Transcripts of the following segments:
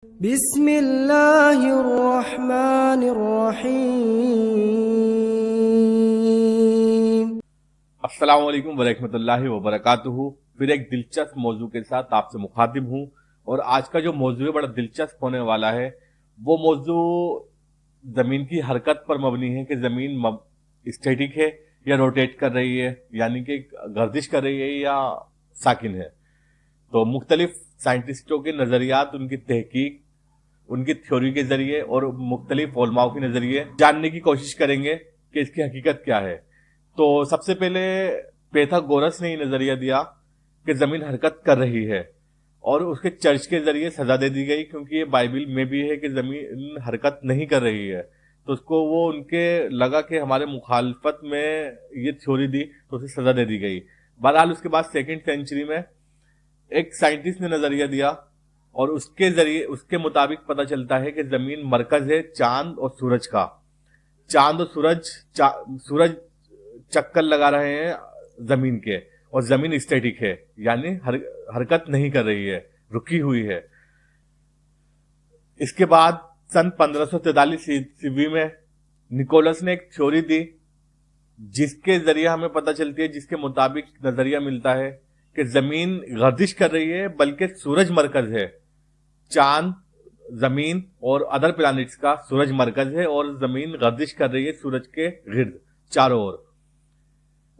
بسم اللہ الرحمن الرحیم۔ السلام علیکم ورحمۃ اللہ وبرکاتہ۔ پھر ایک دلچسپ موضوع کے ساتھ آپ سے مخاطب ہوں، اور آج کا جو موضوع ہے بڑا دلچسپ ہونے والا ہے۔ وہ موضوع زمین کی حرکت پر مبنی ہے کہ زمین اسٹیٹک ہے یا روٹیٹ کر رہی ہے، یعنی کہ گردش کر رہی ہے یا ساکن ہے۔ تو مختلف سائنٹسٹوں کے نظریات، ان کی تحقیق، ان کی تھیوری کے ذریعے اور مختلف علماء کے نظریے جاننے کی کوشش کریں گے کہ اس کی حقیقت کیا ہے۔ تو سب سے پہلے پیتھاگورس نے یہ نظریہ دیا کہ زمین حرکت کر رہی ہے، اور اس کے چرچ کے ذریعے سزا دے دی گئی، کیونکہ یہ بائبل میں بھی ہے کہ زمین حرکت نہیں کر رہی ہے۔ تو اس کو وہ ان کے لگا کہ ہمارے مخالفت میں یہ تھیوری دی، تو اسے سزا دے دی گئی۔ بہرحال اس کے بعد سیکنڈ سینچری میں ایک سائنٹسٹ نے نظریہ دیا، اور اس کے ذریعے اس کے مطابق پتہ چلتا ہے کہ زمین مرکز ہے چاند اور سورج کا۔ چاند اور سورج چکر لگا رہے ہیں زمین کے، اور زمین اسٹیٹک ہے، یعنی حرکت نہیں کر رہی ہے، رکی ہوئی ہے۔ اس کے بعد سن 1543 عیسوی میں نکولس نے ایک تھیوری دی، جس کے ذریعے ہمیں پتہ چلتی ہے، جس کے مطابق نظریہ ملتا ہے کہ زمین گردش کر رہی ہے، بلکہ سورج مرکز ہے۔ چاند، زمین اور ادر پلانٹس کا سورج مرکز ہے، اور زمین گردش کر رہی ہے سورج کے گرد چاروں اور۔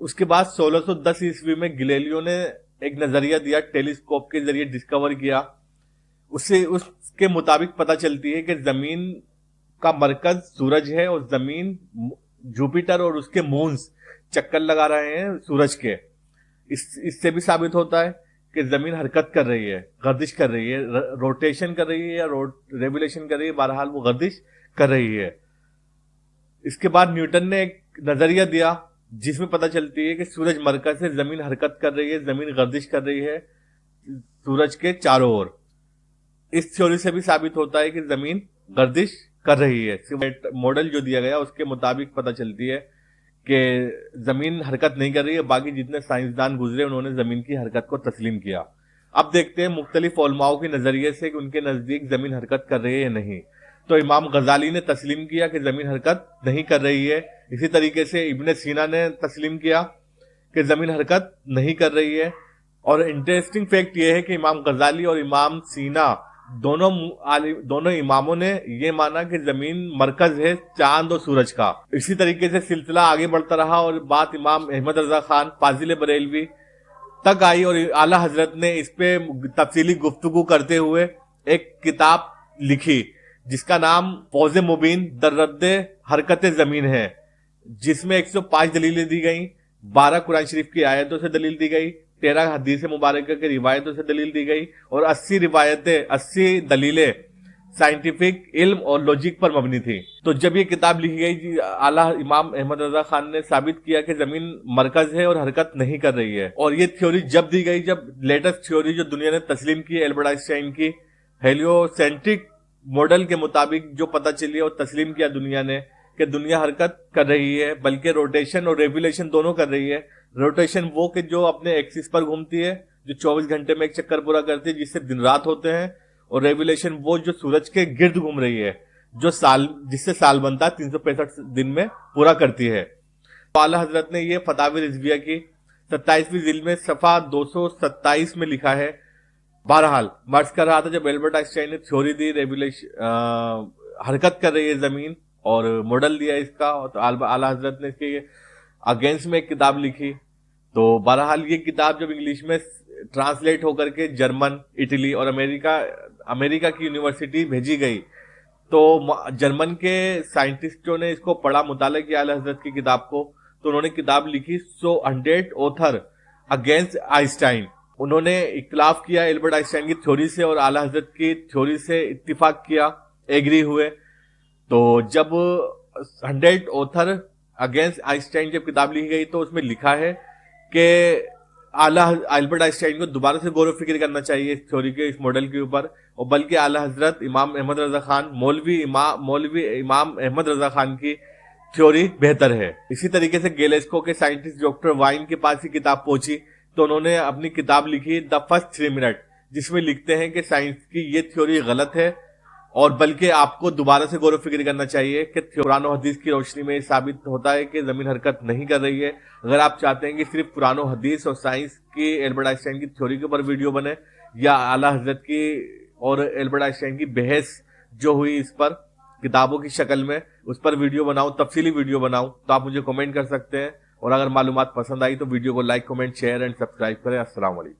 اس کے بعد 1610 عیسوی میں گلیلیو نے ایک نظریہ دیا، ٹیلیسکوپ کے ذریعے ڈسکور کیا۔ اس کے مطابق پتہ چلتی ہے کہ زمین کا مرکز سورج ہے، اور زمین، جوپیٹر اور اس کے مونز چکر لگا رہے ہیں سورج کے۔ اس سے بھی ثابت ہوتا ہے کہ زمین حرکت کر رہی ہے، گردش کر رہی ہے، روٹیشن کر رہی ہے یا ریولیشن کر رہی ہے، بہرحال وہ گردش کر رہی ہے۔ اس کے بعد نیوٹن نے ایک نظریہ دیا، جس میں پتہ چلتی ہے کہ سورج مرکز سے زمین حرکت کر رہی ہے، زمین گردش کر رہی ہے سورج کے چاروں اور۔ اس تھیوری سے بھی ثابت ہوتا ہے کہ زمین گردش کر رہی ہے۔ ماڈل جو دیا گیا اس کے مطابق پتہ چلتی ہے کہ زمین حرکت نہیں کر رہی ہے۔ باقی جتنے سائنسدان گزرے انہوں نے زمین کی حرکت کو تسلیم کیا۔ اب دیکھتے ہیں مختلف علماء کے نظریے سے کہ ان کے نزدیک زمین حرکت کر رہی ہے یا نہیں۔ تو امام غزالی نے تسلیم کیا کہ زمین حرکت نہیں کر رہی ہے۔ اسی طریقے سے ابن سینا نے تسلیم کیا کہ زمین حرکت نہیں کر رہی ہے۔ اور انٹرسٹنگ فیکٹ یہ ہے کہ امام غزالی اور امام سینا دونوں اماموں نے یہ مانا کہ زمین مرکز ہے چاند اور سورج کا۔ اسی طریقے سے سلسلہ آگے بڑھتا رہا، اور بات امام احمد رضا خان فاضل بریلوی تک آئی، اور اعلی حضرت نے اس پہ تفصیلی گفتگو کرتے ہوئے ایک کتاب لکھی، جس کا نام فوز مبین در رد حرکت زمین ہے، جس میں 105 دلیلیں دی گئیں، 12 قرآن شریف کی آیتوں سے دلیل دی گئی، 13 حدیث مبارکہ کی روایتوں سے دلیل دی گئی، اور 80 دلیلیں سائنٹیفک علم اور لوجک پر مبنی تھی۔ تو جب یہ کتاب لکھی گئی، اعلیٰ امام احمد رضا خان نے ثابت کیا کہ زمین مرکز ہے اور حرکت نہیں کر رہی ہے۔ اور یہ تھیوری جب دی گئی، جب لیٹسٹ تھیوری جو دنیا نے تسلیم کی، البرٹ آئن اسٹائن کی ہیلیو سینٹرک ماڈل کے مطابق جو پتہ چلی اور تسلیم کیا دنیا نے کہ دنیا حرکت کر رہی ہے، بلکہ روٹیشن اور ریولیشن دونوں کر رہی ہے۔ روٹیشن وہ کہ جو اپنے ایکسس پر گھومتی ہے، جو 24 گھنٹے میں ایک چکر پورا کرتی ہے، جس سے دن رات ہوتے ہیں، اور ریولیشن وہ جو سورج کے گرد گھوم رہی ہے، جس سے سال بنتا 365 دن میں پورا کرتی ہے۔ اعلیٰ حضرت نے یہ فتاوی رضویہ کی 27ویں جلد میں صفحہ 227 میں لکھا ہے۔ بہرحال میں عرض کر رہا تھا، جب البرٹ آئن اسٹائن نے تھیوری دی حرکت کر رہی ہے زمین، اور ماڈل دیا اس کا، تو اعلیٰ حضرت نے اس کے اگینسٹ میں ایک کتاب لکھی۔ تو بہرحال یہ کتاب جب انگلش میں ٹرانسلیٹ ہو کر کے جرمن، اٹلی اور امریکہ کی یونیورسٹی بھیجی گئی، تو جرمن کے سائنٹسٹوں نے اس کو پڑھا، مطالعہ کیا اعلیٰ حضرت کی کتاب کو، تو انہوں نے کتاب لکھی 100 آتھر اگینسٹ آئنسٹائن۔ انہوں نے اختلاف کیا البرٹ آئن اسٹائن کی تھیوری سے اور اعلیٰ حضرت کی تھیوری سے اتفاق کیا، ایگری ہوئے۔ تو جب 100 آتھر اگینسٹ آئن اسٹائن جب کتاب لکھی گئی، تو اس میں لکھا ہے کہ البرٹ آئن اسٹائن کو دوبارہ سے غور و فکر کرنا چاہیے اس تھیوری کے، اس ماڈل کے اوپر، اور بلکہ اعلیٰ حضرت امام احمد رضا خان، مولوی امام احمد رضا خان کی تھیوری بہتر ہے۔ اسی طریقے سے گیلیسکو کے سائنٹسٹ ڈاکٹر وائن کے پاس یہ کتاب پہنچی، تو انہوں نے اپنی کتاب لکھی دا فرسٹ 3 منٹ، جس میں لکھتے ہیں کہ سائنس کی یہ تھیوری غلط ہے، اور بلکہ آپ کو دوبارہ سے غور و فکر کرنا چاہیے کہ قرآن و حدیث کی روشنی میں یہ ثابت ہوتا ہے کہ زمین حرکت نہیں کر رہی ہے. اگر آپ چاہتے ہیں کہ صرف قرآن و حدیث اور سائنس کی البرٹ آئن اسٹائن کی تھیوری کے اوپر ویڈیو بنے یا اعلیٰ حضرت کی اور البرٹ آئن اسٹائن کی بحث جو ہوئی اس پر کتابوں کی شکل میں, اس پر ویڈیو بناؤں, تفصیلی ویڈیو بناؤں, تو آپ مجھے کمنٹ کر سکتے ہیں. اور اگر معلومات پسند آئی تو ویڈیو کو like, comment, share and subscribe کریں. السلام علیکم.